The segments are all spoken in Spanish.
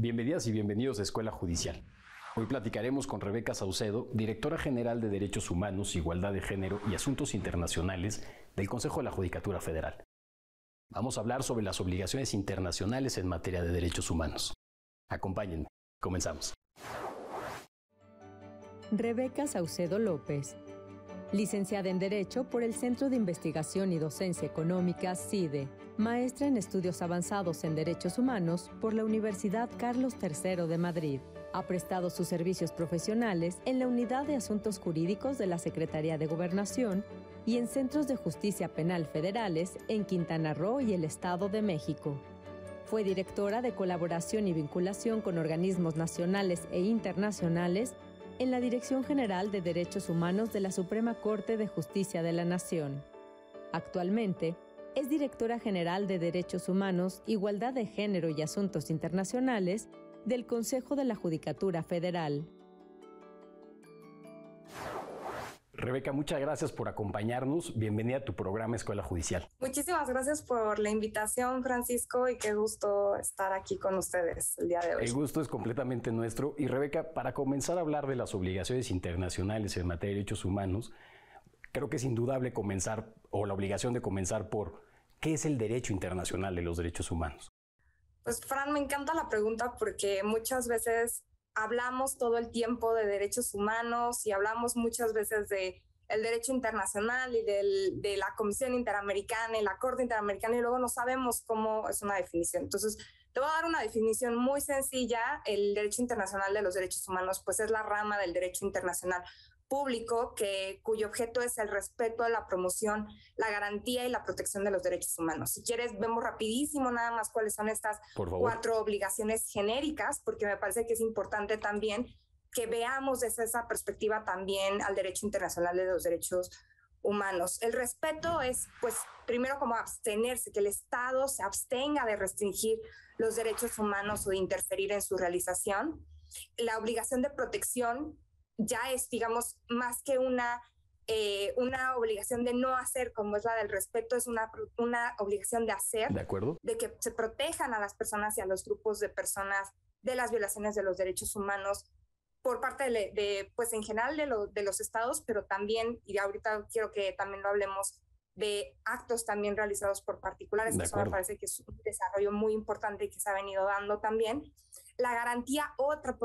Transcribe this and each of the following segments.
Bienvenidas y bienvenidos a Escuela Judicial. Hoy platicaremos con Rebeca Saucedo, Directora General de Derechos Humanos, Igualdad de Género y Asuntos Internacionales del Consejo de la Judicatura Federal. Vamos a hablar sobre las obligaciones internacionales en materia de derechos humanos. Acompáñenme. Comenzamos. Rebeca Saucedo López, licenciada en Derecho por el Centro de Investigación y Docencia Económica, CIDE, maestra en Estudios Avanzados en Derechos Humanos por la Universidad Carlos III de Madrid. Ha prestado sus servicios profesionales en la Unidad de Asuntos Jurídicos de la Secretaría de Gobernación y en Centros de Justicia Penal Federales en Quintana Roo y el Estado de México. Fue directora de Colaboración y Vinculación con Organismos Nacionales e Internacionales en la Dirección General de Derechos Humanos de la Suprema Corte de Justicia de la Nación. Actualmente, es Directora General de Derechos Humanos, Igualdad de Género y Asuntos Internacionales del Consejo de la Judicatura Federal. Rebeca, muchas gracias por acompañarnos. Bienvenida a tu programa Escuela Judicial. Muchísimas gracias por la invitación, Francisco, y qué gusto estar aquí con ustedes el día de hoy. El gusto es completamente nuestro. Y Rebeca, para comenzar a hablar de las obligaciones internacionales en materia de derechos humanos, creo que es indudable comenzar, o la obligación de comenzar por, ¿qué es el derecho internacional de los derechos humanos? Pues, Fran, me encanta la pregunta porque muchas veces hablamos todo el tiempo de derechos humanos y hablamos muchas veces de el derecho internacional y de la Comisión Interamericana y la Corte Interamericana y luego no sabemos cómo es una definición. Entonces, te voy a dar una definición muy sencilla. El derecho internacional de los derechos humanos pues es la rama del derecho internacional público cuyo objeto es el respeto, la promoción, la garantía y la protección de los derechos humanos. Si quieres, vemos rapidísimo nada más cuáles son estas 4 obligaciones genéricas, porque me parece que es importante también que veamos desde esa perspectiva también al derecho internacional de los derechos humanos. El respeto es, pues, primero como abstenerse, que el Estado se abstenga de restringir los derechos humanos o de interferir en su realización. La obligación de protección ya es, digamos, más que una obligación de no hacer, como es la del respeto, es una obligación de hacer. ¿De acuerdo? De que se protejan a las personas y a los grupos de personas de las violaciones de los derechos humanos por parte pues en general de los estados, pero también, y ahorita quiero que también lo hablemos, de actos también realizados por particulares. Eso me parece que es un desarrollo muy importante y que se ha venido dando también. La garantía, otra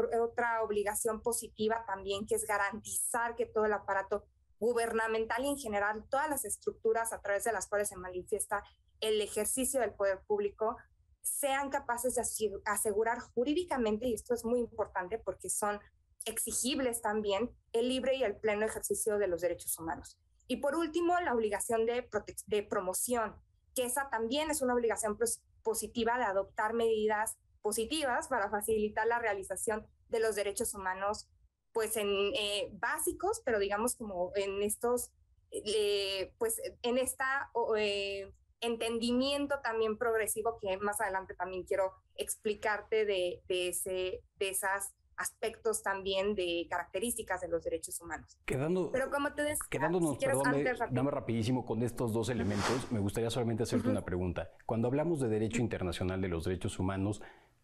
obligación positiva también, que es garantizar que todo el aparato gubernamental y en general todas las estructuras a través de las cuales se manifiesta el ejercicio del poder público sean capaces de asegurar jurídicamente, y esto es muy importante porque son exigibles también, el libre y el pleno ejercicio de los derechos humanos. Y por último, la obligación de promoción, que esa también es una obligación positiva de adoptar medidas positivas para facilitar la realización de los derechos humanos, pues en básicos, pero digamos como en estos, pues en esta entendimiento también progresivo que más adelante también quiero explicarte de esas aspectos también de características de los derechos humanos. Pero como te decía, quedándonos, si dame rapidísimo con estos dos elementos, me gustaría solamente hacerte una pregunta. Cuando hablamos de derecho internacional de los derechos humanos,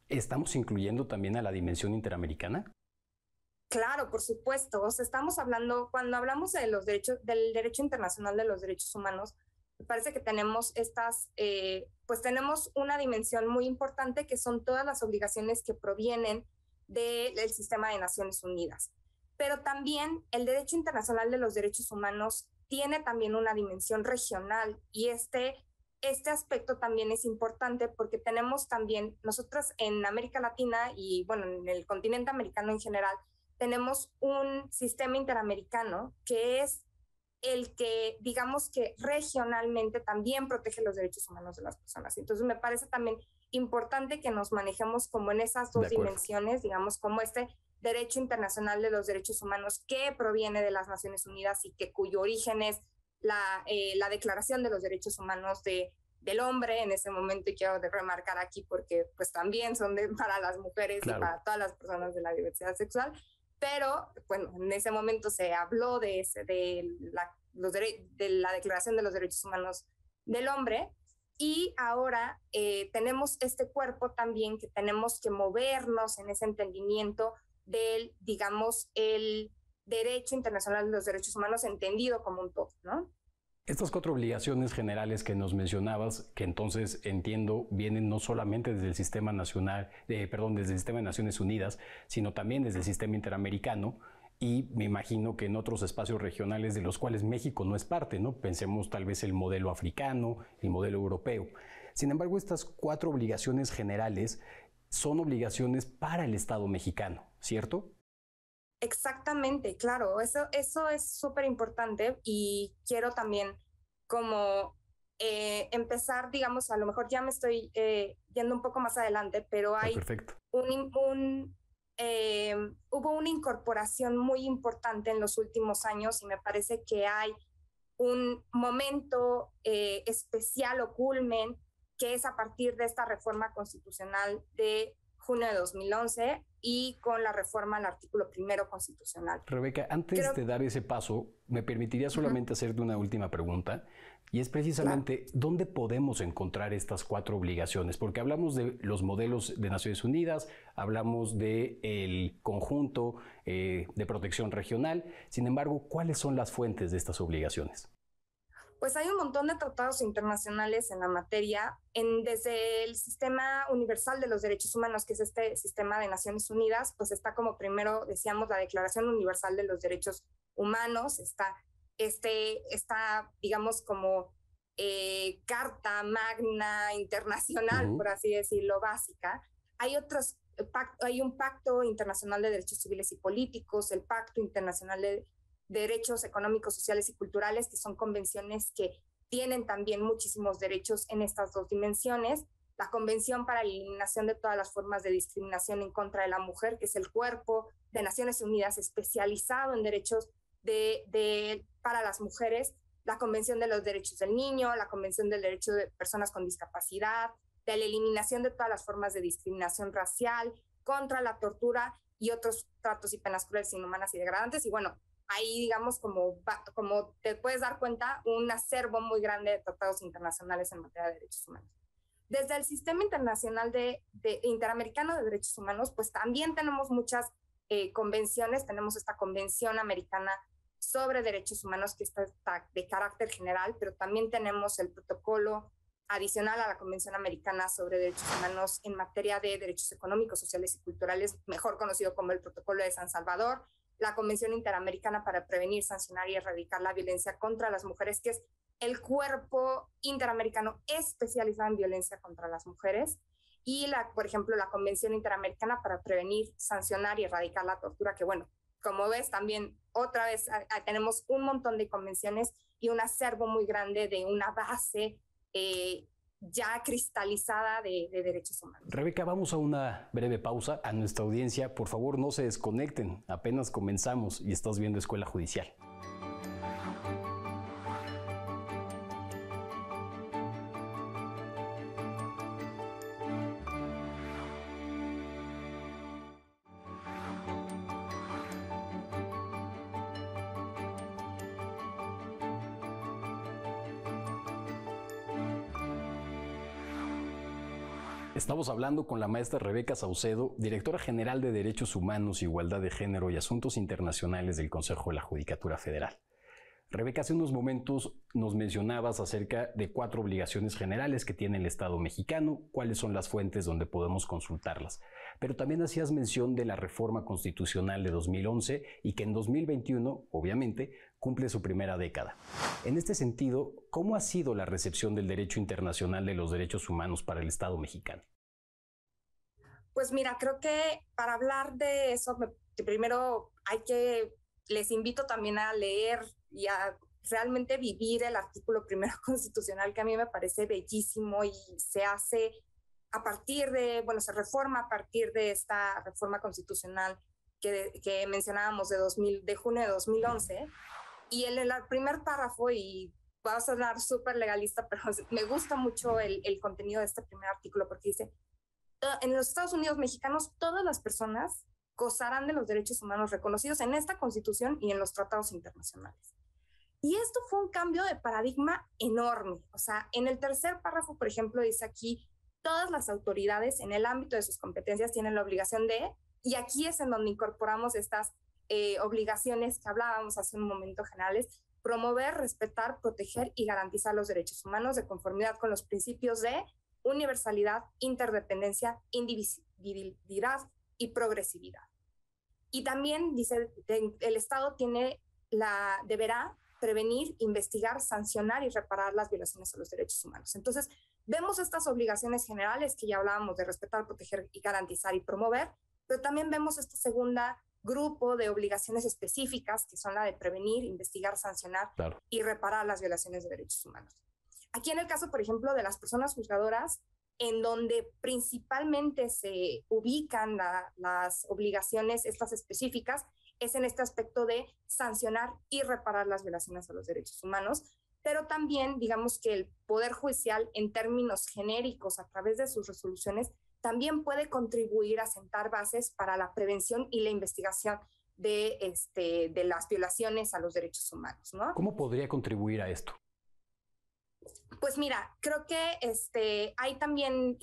¿estamos incluyendo también a la dimensión interamericana? Claro, por supuesto. O sea, cuando hablamos de los derechos, del derecho internacional de los derechos humanos, me parece que tenemos pues tenemos una dimensión muy importante que son todas las obligaciones que provienen del sistema de Naciones Unidas. Pero también el derecho internacional de los derechos humanos tiene también una dimensión regional y este aspecto también es importante porque tenemos también, nosotros en América Latina y bueno, en el continente americano en general, tenemos un sistema interamericano que es el que, digamos que regionalmente también protege los derechos humanos de las personas. Entonces me parece también importante que nos manejemos como en esas dos dimensiones, digamos, como este derecho internacional de los derechos humanos que proviene de las Naciones Unidas y cuyo origen es la Declaración de los Derechos Humanos del Hombre en ese momento, y quiero remarcar aquí porque pues también son para las mujeres y para todas las personas de la diversidad sexual. Pero, bueno, en ese momento se habló de la Declaración de los Derechos Humanos del Hombre Y ahora tenemos este cuerpo también que tenemos que movernos en ese entendimiento del, digamos, el derecho internacional de los derechos humanos entendido como un todo, ¿no? Estas 4 obligaciones generales que nos mencionabas, que entonces entiendo vienen no solamente desde el sistema nacional, desde el sistema de Naciones Unidas, sino también desde el sistema interamericano, y me imagino que en otros espacios regionales de los cuales México no es parte, ¿no? Pensemos tal vez el modelo africano, el modelo europeo. Sin embargo, estas 4 obligaciones generales son obligaciones para el Estado mexicano, ¿cierto? Exactamente, claro, eso es súper importante y quiero también como empezar, digamos, a lo mejor ya me estoy yendo un poco más adelante, pero hay Perfecto. hubo una incorporación muy importante en los últimos años y me parece que hay un momento especial o culmen que es a partir de esta reforma constitucional de junio de 2011 y con la reforma al artículo primero constitucional. Rebeca, antes de dar ese paso, me permitiría solamente hacerte una última pregunta, y es precisamente, claro, ¿dónde podemos encontrar estas 4 obligaciones? Porque hablamos de los modelos de Naciones Unidas, hablamos del conjunto de protección regional, sin embargo, ¿cuáles son las fuentes de estas obligaciones? Pues hay un montón de tratados internacionales en la materia, desde el Sistema Universal de los Derechos Humanos, que es este sistema de Naciones Unidas, pues está como primero, decíamos, la Declaración Universal de los Derechos Humanos, está digamos, como carta magna internacional, por así decirlo, básica. Hay un Pacto Internacional de Derechos Civiles y Políticos, el Pacto Internacional de Derechos Económicos, Sociales y Culturales, que son convenciones que tienen también muchísimos derechos en estas 2 dimensiones. La Convención para la Eliminación de todas las formas de discriminación en contra de la mujer, que es el cuerpo de Naciones Unidas especializado en derechos para las mujeres, la Convención de los Derechos del Niño, la Convención del Derecho de Personas con Discapacidad, de la eliminación de todas las formas de discriminación racial, contra la tortura y otros tratos y penas crueles, inhumanas y degradantes. Y bueno, ahí, digamos, como te puedes dar cuenta, un acervo muy grande de tratados internacionales en materia de derechos humanos. Desde el Sistema Internacional Interamericano de Derechos Humanos, pues también tenemos muchas convenciones. Tenemos esta Convención Americana sobre Derechos Humanos, que está de carácter general, pero también tenemos el protocolo adicional a la Convención Americana sobre Derechos Humanos en materia de derechos económicos, sociales y culturales, mejor conocido como el Protocolo de San Salvador, la Convención Interamericana para Prevenir, Sancionar y Erradicar la Violencia contra las Mujeres, que es el cuerpo interamericano especializado en violencia contra las mujeres, y por ejemplo, la Convención Interamericana para Prevenir, Sancionar y Erradicar la Tortura, que bueno, como ves, también otra vez tenemos un montón de convenciones y un acervo muy grande de una base ya cristalizada de derechos humanos. Rebeca, vamos a una breve pausa. A nuestra audiencia, por favor, no se desconecten. Apenas comenzamos y estás viendo Escuela Judicial. Estamos hablando con la maestra Rebeca Saucedo, directora general de Derechos Humanos, Igualdad de Género y Asuntos Internacionales del Consejo de la Judicatura Federal. Rebeca, hace unos momentos nos mencionabas acerca de 4 obligaciones generales que tiene el Estado mexicano, cuáles son las fuentes donde podemos consultarlas. Pero también hacías mención de la reforma constitucional de 2011 y que en 2021, obviamente, cumple su primera década. En este sentido, ¿cómo ha sido la recepción del derecho internacional de los derechos humanos para el Estado mexicano? Pues mira, creo que para hablar de eso, primero les invito también a leer y a realmente vivir el artículo primero constitucional, que a mí me parece bellísimo y se hace a partir de, se reforma a partir de esta reforma constitucional que mencionábamos de junio de 2011. Y en el primer párrafo, y va a sonar súper legalista, pero me gusta mucho el contenido de este primer artículo porque dice: en los Estados Unidos mexicanos, todas las personas gozarán de los derechos humanos reconocidos en esta Constitución y en los tratados internacionales. Y esto fue un cambio de paradigma enorme. O sea, en el tercer párrafo, por ejemplo, dice aquí, todas las autoridades en el ámbito de sus competencias tienen la obligación de, y aquí es en donde incorporamos estas obligaciones que hablábamos hace un momento generales, promover, respetar, proteger y garantizar los derechos humanos de conformidad con los principios de universalidad, interdependencia, indivisibilidad y progresividad. Y también dice, el Estado deberá prevenir, investigar, sancionar y reparar las violaciones a los derechos humanos. Entonces, vemos estas obligaciones generales que ya hablábamos de respetar, proteger y garantizar y promover, pero también vemos este segundo grupo de obligaciones específicas, que son la de prevenir, investigar, sancionar y reparar las violaciones de derechos humanos. Aquí en el caso, por ejemplo, de las personas juzgadoras, en donde principalmente se ubican las obligaciones estas específicas, es en este aspecto de sancionar y reparar las violaciones a los derechos humanos, pero también digamos que el Poder Judicial en términos genéricos a través de sus resoluciones también puede contribuir a sentar bases para la prevención y la investigación de las violaciones a los derechos humanos, ¿no? ¿Cómo podría contribuir a esto? Pues mira, creo que hay también,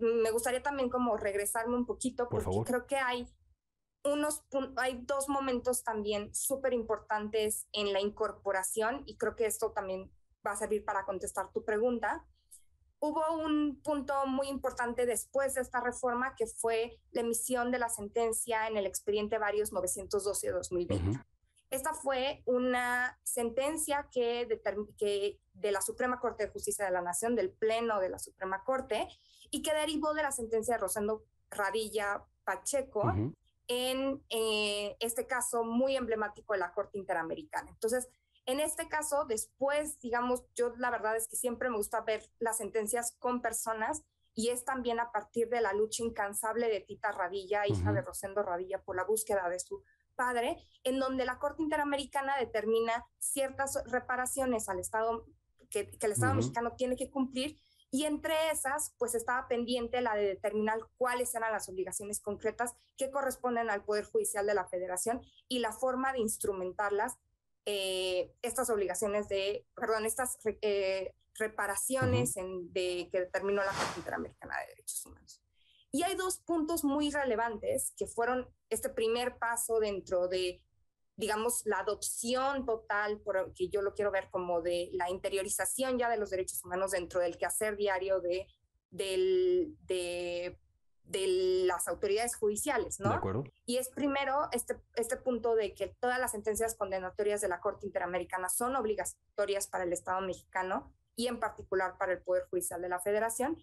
me gustaría también como regresarme un poquito, porque creo que hay dos momentos también súper importantes en la incorporación, y creo que esto también va a servir para contestar tu pregunta. Hubo un punto muy importante después de esta reforma, que fue la emisión de la sentencia en el expediente Varios 912-2020. Esta fue una sentencia que de la Suprema Corte de Justicia de la Nación, del Pleno de la Suprema Corte, y que derivó de la sentencia de Rosendo Radilla Pacheco, en este caso muy emblemático de la Corte Interamericana. Entonces, en este caso, después, digamos, yo la verdad es que siempre me gusta ver las sentencias con personas, y es también a partir de la lucha incansable de Tita Radilla, hija de Rosendo Radilla, por la búsqueda de su padre, en donde la Corte Interamericana determina ciertas reparaciones al Estado que el Estado mexicano tiene que cumplir, y entre esas, pues estaba pendiente la de determinar cuáles eran las obligaciones concretas que corresponden al Poder Judicial de la Federación y la forma de instrumentarlas, estas reparaciones que determinó la Corte Interamericana de Derechos Humanos. Y hay dos puntos muy relevantes que fueron este primer paso dentro de, digamos, la adopción total, porque yo lo quiero ver como de la interiorización ya de los derechos humanos dentro del quehacer diario de las autoridades judiciales, ¿no? De acuerdo. Y es primero este punto de que todas las sentencias condenatorias de la Corte Interamericana son obligatorias para el Estado mexicano y en particular para el Poder Judicial de la Federación,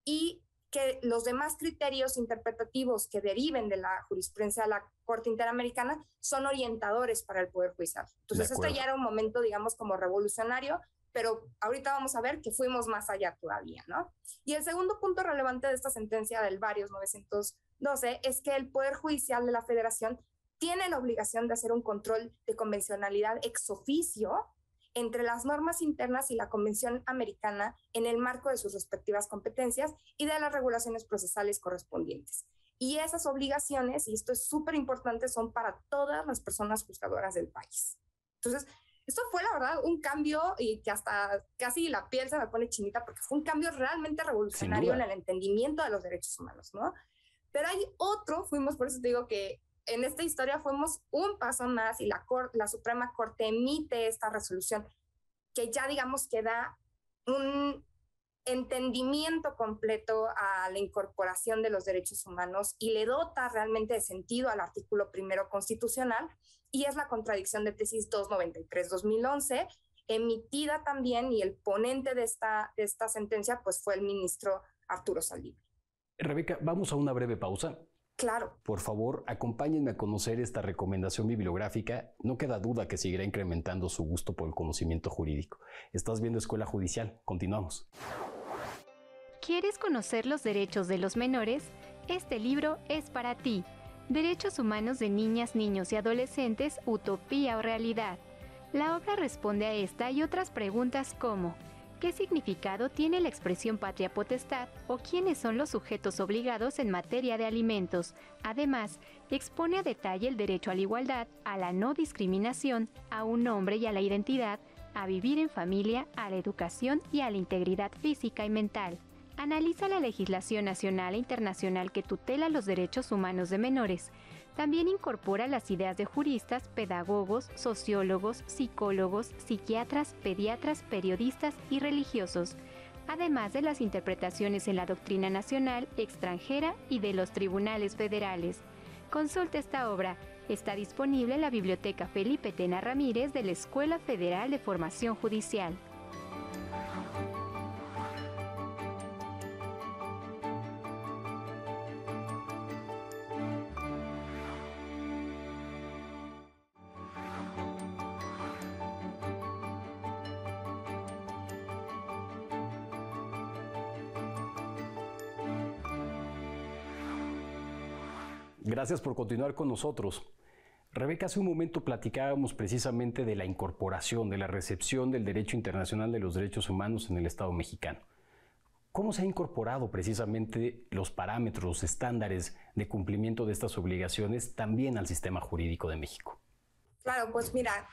y que los demás criterios interpretativos que deriven de la jurisprudencia de la Corte Interamericana son orientadores para el Poder Judicial. Entonces, este ya era un momento, digamos, como revolucionario, pero ahorita vamos a ver que fuimos más allá todavía, ¿no? Y el segundo punto relevante de esta sentencia del Varios 912 es que el Poder Judicial de la Federación tiene la obligación de hacer un control de convencionalidad ex oficio entre las normas internas y la Convención Americana en el marco de sus respectivas competencias y de las regulaciones procesales correspondientes. Y esas obligaciones, y esto es súper importante, son para todas las personas juzgadoras del país. Entonces, esto fue la verdad un cambio, y que hasta casi la piel se me pone chinita, porque fue un cambio realmente revolucionario en el entendimiento de los derechos humanos, ¿no? Pero hay otro, por eso te digo que en esta historia fuimos un paso más, y la Suprema Corte emite esta resolución que ya, digamos, que da un entendimiento completo a la incorporación de los derechos humanos y le dota realmente de sentido al artículo primero constitucional, y es la contradicción de tesis 293-2011, emitida también, y el ponente de esta sentencia pues fue el ministro Arturo Saldívar. Rebeca, vamos a una breve pausa. Claro. Por favor, acompáñenme a conocer esta recomendación bibliográfica. No queda duda que seguirá incrementando su gusto por el conocimiento jurídico. Estás viendo Escuela Judicial. Continuamos. ¿Quieres conocer los derechos de los menores? Este libro es para ti. Derechos humanos de niñas, niños y adolescentes, utopía o realidad. La obra responde a esta y otras preguntas como: ¿Qué significado tiene la expresión patria potestad o quiénes son los sujetos obligados en materia de alimentos? Además, expone a detalle el derecho a la igualdad, a la no discriminación, a un nombre y a la identidad, a vivir en familia, a la educación y a la integridad física y mental. Analiza la legislación nacional e internacional que tutela los derechos humanos de menores. También incorpora las ideas de juristas, pedagogos, sociólogos, psicólogos, psiquiatras, pediatras, periodistas y religiosos, además de las interpretaciones en la doctrina nacional, extranjera y de los tribunales federales. Consulta esta obra. Está disponible en la Biblioteca Felipe Tena Ramírez de la Escuela Federal de Formación Judicial. Gracias por continuar con nosotros. Rebeca, hace un momento platicábamos precisamente de la incorporación, de la recepción del derecho internacional de los derechos humanos en el Estado mexicano. ¿Cómo se ha incorporado precisamente los parámetros, los estándares de cumplimiento de estas obligaciones también al sistema jurídico de México? Claro, pues mira,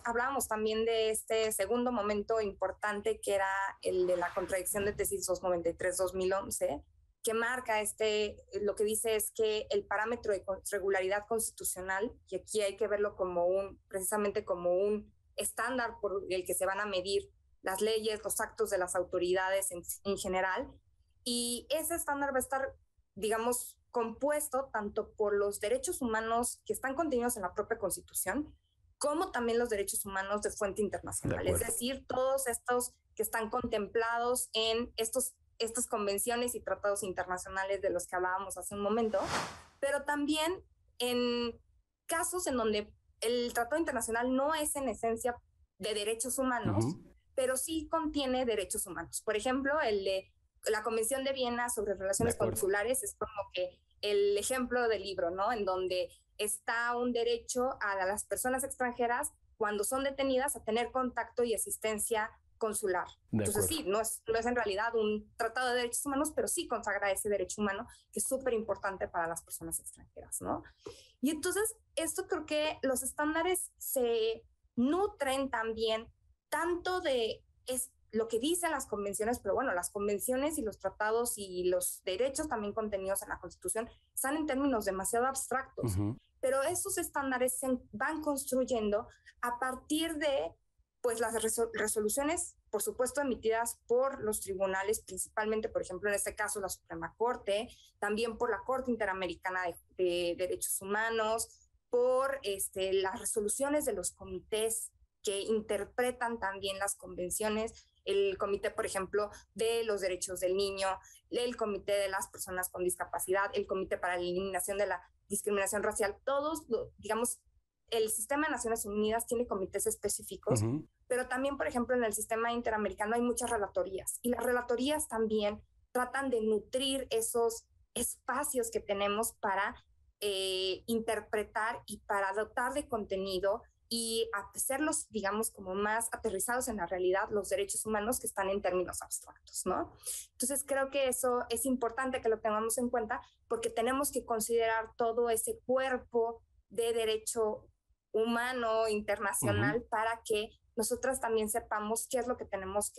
hablábamos también de este segundo momento importante que era el de la contradicción de tesis 293-2011, que marca lo que dice es que el parámetro de regularidad constitucional, y aquí hay que verlo precisamente como un estándar por el que se van a medir las leyes, los actos de las autoridades en general, y ese estándar va a estar, digamos, compuesto tanto por los derechos humanos que están contenidos en la propia Constitución, como también los derechos humanos de fuente internacional, es decir, todos estos que están contemplados en estas convenciones y tratados internacionales de los que hablábamos hace un momento, pero también en casos en donde el tratado internacional no es en esencia de derechos humanos, pero sí contiene derechos humanos. Por ejemplo, el de la Convención de Viena sobre Relaciones Consulares es como que el ejemplo del libro, ¿no? En donde está un derecho a las personas extranjeras cuando son detenidas a tener contacto y asistencia consular. Entonces sí, no es en realidad un tratado de derechos humanos, pero sí consagra ese derecho humano que es súper importante para las personas extranjeras, ¿no? Y entonces esto creo que los estándares se nutren también tanto de lo que dicen las convenciones, pero bueno, las convenciones y los tratados y los derechos también contenidos en la Constitución están en términos demasiado abstractos, pero esos estándares se van construyendo a partir de pues las resoluciones, por supuesto, emitidas por los tribunales, principalmente, por ejemplo, en este caso, la Suprema Corte, también por la Corte Interamericana de Derechos Humanos, por las resoluciones de los comités que interpretan también las convenciones, el comité, por ejemplo, de los derechos del niño, el comité de las personas con discapacidad, el comité para la eliminación de la discriminación racial, todos, digamos, el sistema de Naciones Unidas tiene comités específicos, pero también, por ejemplo, en el sistema interamericano hay muchas relatorías, y las relatorías también tratan de nutrir esos espacios que tenemos para interpretar y para dotar de contenido y hacerlos, digamos, como más aterrizados en la realidad, los derechos humanos que están en términos abstractos, ¿no? Entonces creo que eso es importante que lo tengamos en cuenta porque tenemos que considerar todo ese cuerpo de derecho humano internacional para que nosotras también sepamos qué es lo que tenemos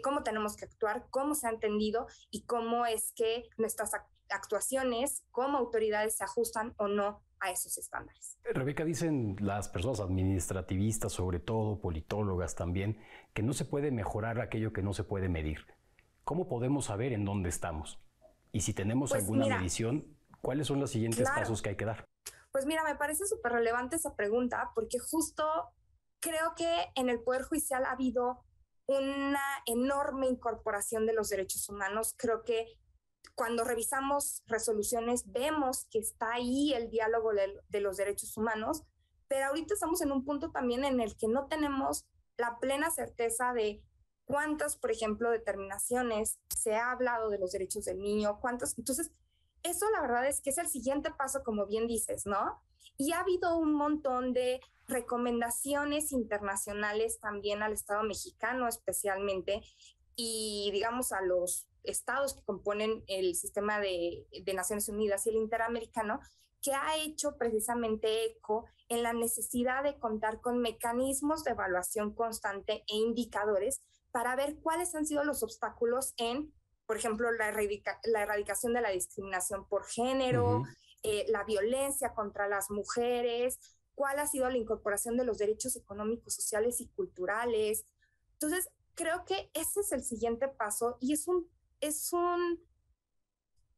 cómo tenemos que actuar, cómo se ha entendido y cómo es que nuestras actuaciones como autoridades se ajustan o no a esos estándares. Rebeca, dicen las personas administrativistas, sobre todo politólogas también, que no se puede mejorar aquello que no se puede medir. ¿Cómo podemos saber en dónde estamos? Y si tenemos alguna medición, ¿cuáles son los siguientes pasos que hay que dar? Pues mira, me parece súper relevante esa pregunta porque justo creo que en el Poder Judicial ha habido una enorme incorporación de los derechos humanos. Creo que cuando revisamos resoluciones vemos que está ahí el diálogo de los derechos humanos, pero ahorita estamos en un punto también en el que no tenemos la plena certeza de cuántas, por ejemplo, determinaciones se ha hablado de los derechos del niño, cuántas. Entonces, eso la verdad es que es el siguiente paso, como bien dices, ¿no? Y ha habido un montón de recomendaciones internacionales también al Estado mexicano especialmente, y digamos a los estados que componen el sistema de Naciones Unidas y el interamericano, que ha hecho precisamente eco en la necesidad de contar con mecanismos de evaluación constante e indicadores para ver cuáles han sido los obstáculos en, por ejemplo, la erradicación de la discriminación por género, la violencia contra las mujeres, cuál ha sido la incorporación de los derechos económicos, sociales y culturales. Entonces, creo que ese es el siguiente paso y es un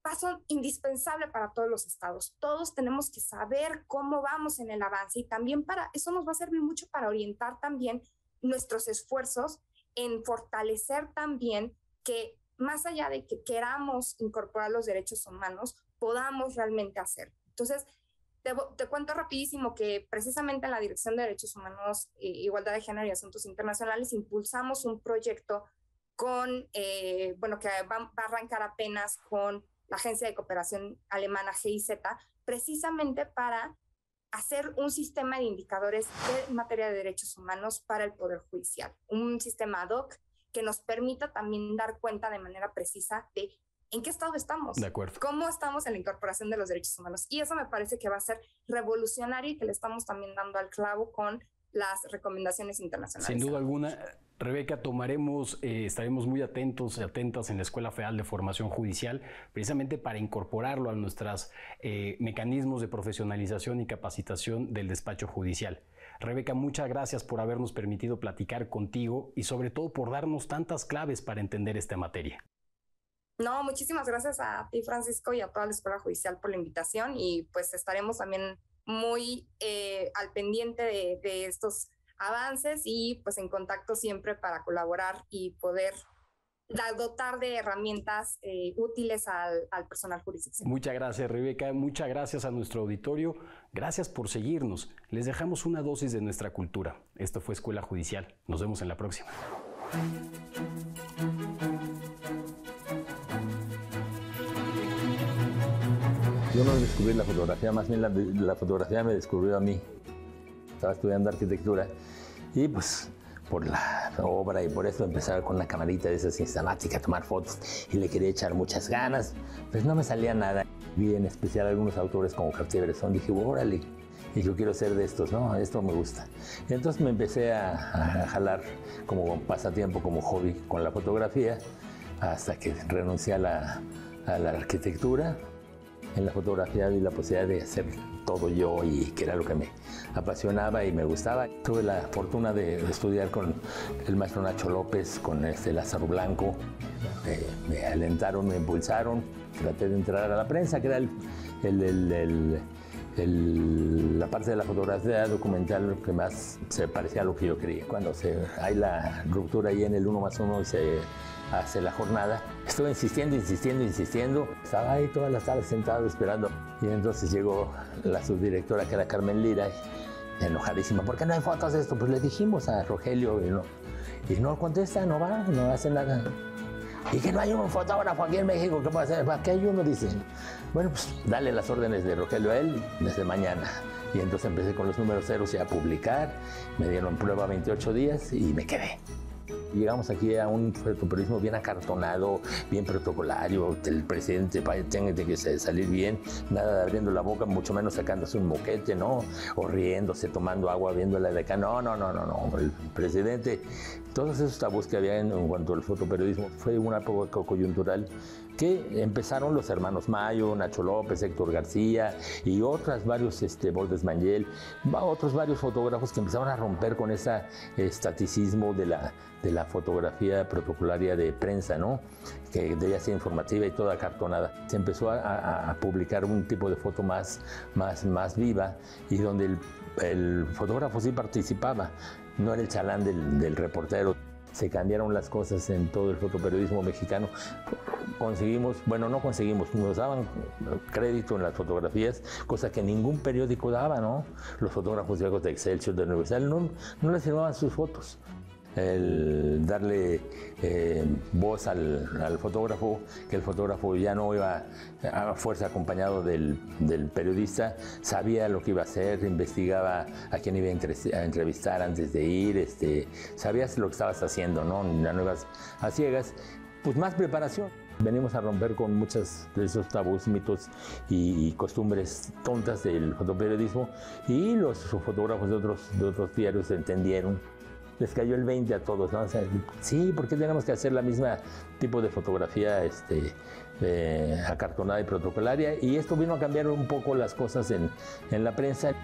paso indispensable para todos los estados. Todos tenemos que saber cómo vamos en el avance y también eso nos va a servir mucho para orientar también nuestros esfuerzos en fortalecer también que más allá de que queramos incorporar los derechos humanos, podamos realmente hacerlo. Entonces, te cuento rapidísimo que precisamente en la Dirección de Derechos Humanos, Igualdad de Género y Asuntos Internacionales impulsamos un proyecto que va a arrancar apenas con la Agencia de Cooperación Alemana GIZ, precisamente para hacer un sistema de indicadores en materia de derechos humanos para el Poder Judicial, un sistema ad hoc que nos permita también dar cuenta de manera precisa de en qué estado estamos, de acuerdo, cómo estamos en la incorporación de los derechos humanos. Y eso me parece que va a ser revolucionario y que le estamos también dando al clavo con las recomendaciones internacionales. Sin duda alguna, Rebeca, estaremos muy atentos y atentas en la Escuela Federal de Formación Judicial, precisamente para incorporarlo a nuestros mecanismos de profesionalización y capacitación del despacho judicial. Rebeca, muchas gracias por habernos permitido platicar contigo y sobre todo por darnos tantas claves para entender esta materia. No, muchísimas gracias a ti, Francisco, y a toda la Escuela Judicial por la invitación, y pues estaremos también muy al pendiente de estos avances y pues en contacto siempre para colaborar y poder dotar de herramientas útiles al personal jurisdiccional. Muchas gracias, Rebeca. Muchas gracias a nuestro auditorio. Gracias por seguirnos. Les dejamos una dosis de nuestra cultura. Esto fue Escuela Judicial. Nos vemos en la próxima. Yo no descubrí la fotografía, más bien la fotografía me descubrió a mí. Estaba estudiando arquitectura y pues por la obra y por eso empezaba con una camarita de esas instamáticas a tomar fotos y le quería echar muchas ganas, pues no me salía nada. Vi en especial algunos autores como Cartier-Bresson, dije, órale, y yo quiero ser de estos, ¿no? Esto me gusta. Y entonces me empecé a jalar como pasatiempo, como hobby con la fotografía, hasta que renuncié a la arquitectura. En la fotografía vi la posibilidad de hacer todo yo y que era lo que me apasionaba y me gustaba. Tuve la fortuna de estudiar con el maestro Nacho López, con Lázaro Blanco. Me alentaron, me impulsaron. Traté de entrar a la prensa, que era la parte de la fotografía documental que más se parecía a lo que yo quería. Cuando hay la ruptura ahí en el 1+1 y se hace la jornada, estuve insistiendo. Estaba ahí todas las tardes sentado esperando. Y entonces llegó la subdirectora, que era Carmen Lira, enojadísima. ¿Por qué no hay fotos de esto? Pues le dijimos a Rogelio y no contesta, no va, no hace nada. Y que no hay un fotógrafo aquí en México, ¿qué puede hacer? ¿Para qué hay uno? Dice. Bueno, pues dale las órdenes de Rogelio a él desde mañana. Y entonces empecé con los números ceros y a publicar. Me dieron prueba 28 días y me quedé. Llegamos aquí a un fotoperiodismo bien acartonado, bien protocolario. El presidente tiene que salir bien, nada de abriendo la boca, mucho menos sacándose un moquete, ¿no? O riéndose, tomando agua, viéndola de acá. No. El presidente, todos esos tabús que había en cuanto al fotoperiodismo, fue una época coyuntural que empezaron los hermanos Mayo, Nacho López, Héctor García y otros varios, Bordes Mangel, otros varios fotógrafos que empezaron a romper con ese estaticismo de la fotografía protocolaria de prensa, ¿no? Que debía ser informativa y toda acartonada. Se empezó a publicar un tipo de foto más viva y donde el fotógrafo sí participaba, no era el chalán del reportero. Se cambiaron las cosas en todo el fotoperiodismo mexicano. Nos daban crédito en las fotografías, cosa que ningún periódico daba, ¿no? Los fotógrafos de Excelsior, de Universal, no les firmaban sus fotos. el darle voz al fotógrafo, que el fotógrafo ya no iba a fuerza acompañado del periodista, sabía lo que iba a hacer, investigaba a quién iba a entrevistar antes de ir, sabías lo que estabas haciendo, ¿no? Ya no ibas a ciegas, pues más preparación. Venimos a romper con muchos de esos tabús, mitos y costumbres tontas del fotoperiodismo, y los fotógrafos de otros diarios entendieron. Les cayó el 20 a todos, ¿no? O sea, sí, ¿por qué tenemos que hacer la misma tipo de fotografía acartonada y protocolaria? Y esto vino a cambiar un poco las cosas en la prensa.